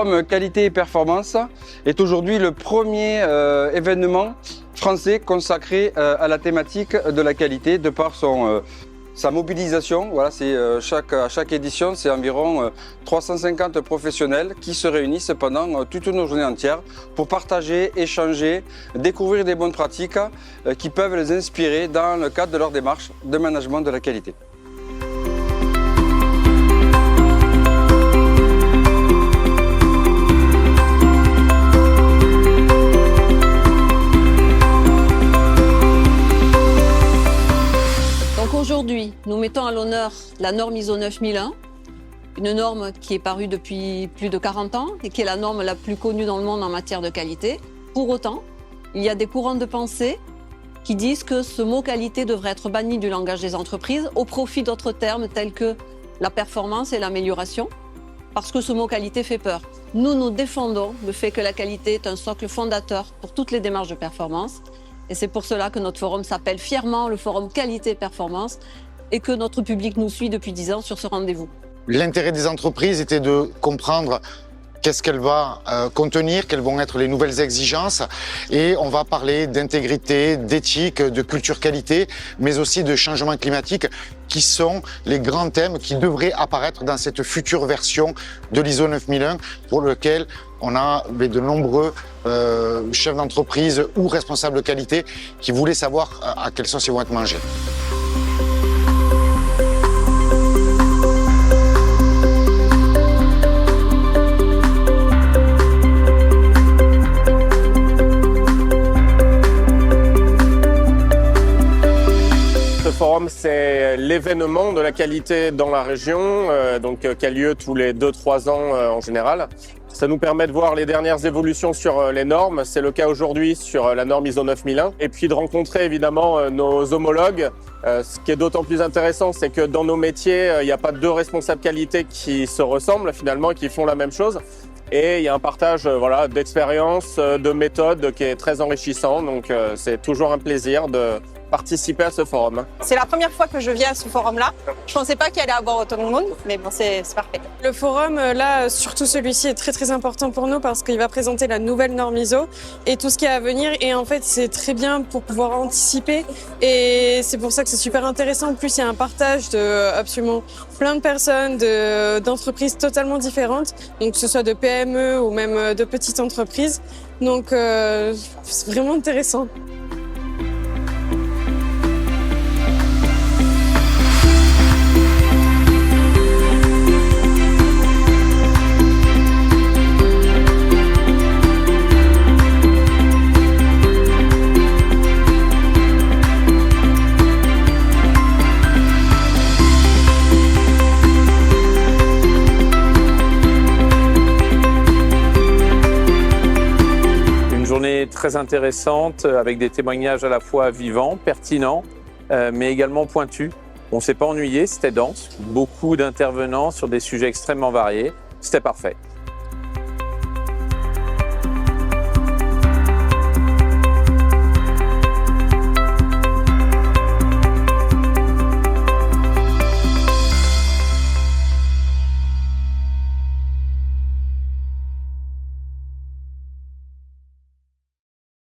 forum qualité et performance est aujourd'hui le premier événement français consacré à la thématique de la qualité de par sa mobilisation. Voilà, à chaque édition, c'est environ 350 professionnels qui se réunissent pendant toute une journée entière pour partager, échanger, découvrir des bonnes pratiques qui peuvent les inspirer dans le cadre de leur démarche de management de la qualité. Aujourd'hui, nous mettons à l'honneur la norme ISO 9001, une norme qui est parue depuis plus de 40 ans et qui est la norme la plus connue dans le monde en matière de qualité. Pour autant, il y a des courants de pensée qui disent que ce mot qualité devrait être banni du langage des entreprises au profit d'autres termes tels que la performance et l'amélioration, parce que ce mot qualité fait peur. Nous défendons le fait que la qualité est un socle fondateur pour toutes les démarches de performance. Et c'est pour cela que notre forum s'appelle fièrement le forum Qualité et Performance et que notre public nous suit depuis 10 ans sur ce rendez-vous. L'intérêt des entreprises était de comprendre qu'est-ce qu'elle va contenir, quelles vont être les nouvelles exigences. Et on va parler d'intégrité, d'éthique, de culture qualité, mais aussi de changement climatique, qui sont les grands thèmes qui devraient apparaître dans cette future version de l'ISO 9001, pour lequel on a de nombreux chefs d'entreprise ou responsables de qualité qui voulaient savoir à quelle sauce ils vont être mangés. Ce forum, c'est l'événement de la qualité dans la région, qui a lieu tous les 2-3 ans en général. Ça nous permet de voir les dernières évolutions sur les normes. C'est le cas aujourd'hui sur la norme ISO 9001. Et puis de rencontrer évidemment nos homologues. Ce qui est d'autant plus intéressant, c'est que dans nos métiers, il n'y a pas deux responsables qualité qui se ressemblent finalement et qui font la même chose. Et il y a un partage d'expérience, de méthodes qui est très enrichissant. Donc c'est toujours un plaisir de participer à ce forum. C'est la première fois que je viens à ce forum-là. Je ne pensais pas qu'il allait avoir autant de monde, mais bon, c'est parfait. Le forum, là, surtout celui-ci, est très très important pour nous parce qu'il va présenter la nouvelle norme ISO et tout ce qui est à venir. Et en fait, c'est très bien pour pouvoir anticiper. Et c'est pour ça que c'est super intéressant. En plus, il y a un partage de absolument plein de personnes, d'entreprises totalement différentes. Donc, que ce soit de PME ou même de petites entreprises. Donc, c'est vraiment intéressant. Très intéressante avec des témoignages à la fois vivants, pertinents, mais également pointus. On ne s'est pas ennuyé, c'était dense, beaucoup d'intervenants sur des sujets extrêmement variés, c'était parfait.